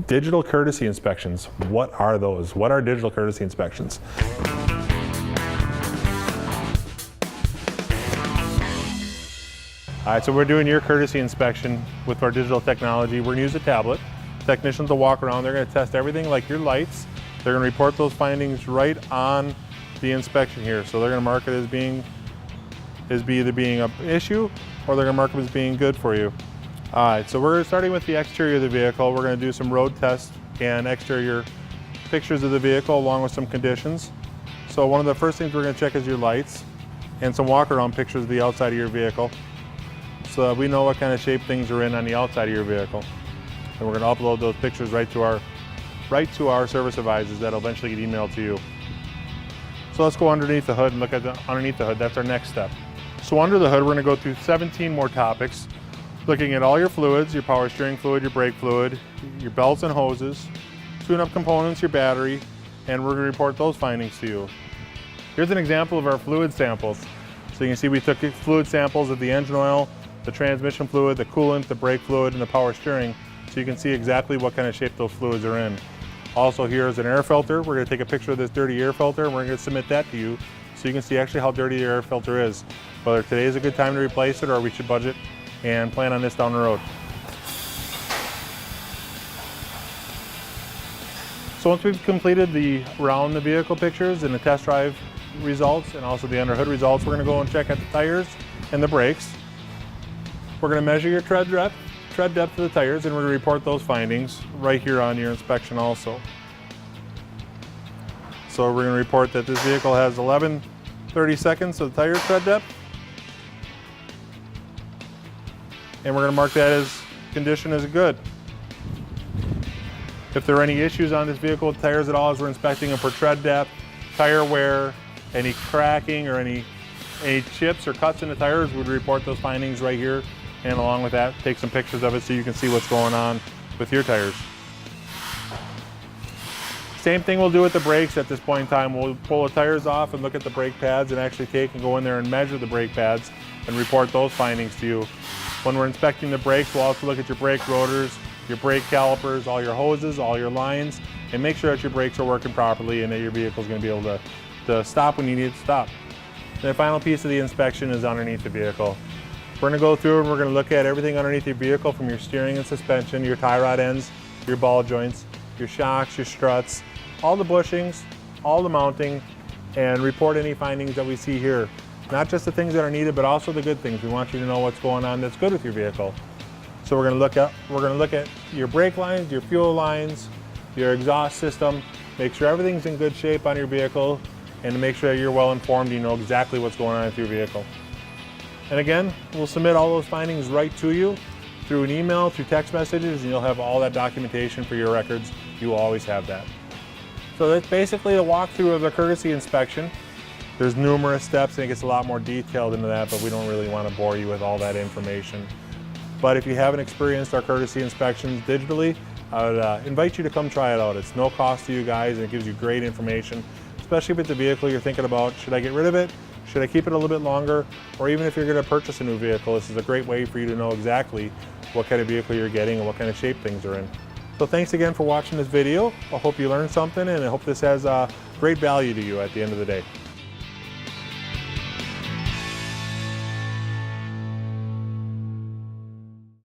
Digital courtesy inspections. What are those? What are digital courtesy inspections? All right, so we're doing your courtesy inspection with our digital technology. We're gonna use a tablet. Technicians will walk around, they're gonna test everything like your lights. They're gonna report those findings right on the inspection here. So they're gonna mark it as either being an issue, or they're gonna mark it as being good for you. All right, so we're starting with the exterior of the vehicle. We're gonna do some road tests and exterior pictures of the vehicle along with some conditions. So one of the first things we're gonna check is your lights and some walk around pictures of the outside of your vehicle, so that we know what kind of shape things are in on the outside of your vehicle. And we're going to upload those pictures right to our service advisors that'll eventually get emailed to you. So let's go underneath the hood and look at underneath the hood. That's our next step. So under the hood, we're going to go through 17 more topics, looking at all your fluids, your power steering fluid, your brake fluid, your belts and hoses, tune-up components, your battery, and we're going to report those findings to you. Here's an example of our fluid samples. So you can see we took fluid samples of the engine oil, the transmission fluid, the coolant, the brake fluid, and the power steering, so you can see exactly what kind of shape those fluids are in. Also, here is an air filter. We're going to take a picture of this dirty air filter and we're going to submit that to you so you can see actually how dirty the air filter is, whether today is a good time to replace it or we should budget and plan on this down the road. So once we've completed the around the vehicle pictures and the test drive results and also the under hood results, we're going to go and check at the tires and the brakes. We're going to measure your tread depth of the tires, and we're going to report those findings right here on your inspection also. So we're going to report that this vehicle has 11/32 of tire tread depth, and we're going to mark that as condition as good. If there are any issues on this vehicle with tires at all as we're inspecting them for tread depth, tire wear, any cracking or any chips or cuts in the tires, we'd report those findings right here. And along with that, take some pictures of it so you can see what's going on with your tires. Same thing we'll do with the brakes at this point in time. We'll pull the tires off and look at the brake pads and actually take and go in there and measure the brake pads and report those findings to you. When we're inspecting the brakes, we'll also look at your brake rotors, your brake calipers, all your hoses, all your lines, and make sure that your brakes are working properly and that your vehicle is going to be able to stop when you need it to stop. And the final piece of the inspection is underneath the vehicle. We're going to go through and we're going to look at everything underneath your vehicle, from your steering and suspension, your tie rod ends, your ball joints, your shocks, your struts, all the bushings, all the mounting, and report any findings that we see here. Not just the things that are needed, but also the good things. We want you to know what's going on that's good with your vehicle. So we're going to look at your brake lines, your fuel lines, your exhaust system, make sure everything's in good shape on your vehicle, and to make sure that you're well informed, you know exactly what's going on with your vehicle. And again, we'll submit all those findings right to you through an email, through text messages, and you'll have all that documentation for your records. You will always have that. So that's basically a walkthrough of the courtesy inspection. There's numerous steps and it gets a lot more detailed into that, but we don't really want to bore you with all that information. But if you haven't experienced our courtesy inspections digitally, I would invite you to come try it out. It's no cost to you guys and it gives you great information, especially if it's a vehicle you're thinking about, should I get rid of it? Should I keep it a little bit longer? Or even if you're going to purchase a new vehicle, this is a great way for you to know exactly what kind of vehicle you're getting and what kind of shape things are in. So thanks again for watching this video. I hope you learned something and I hope this has great value to you at the end of the day.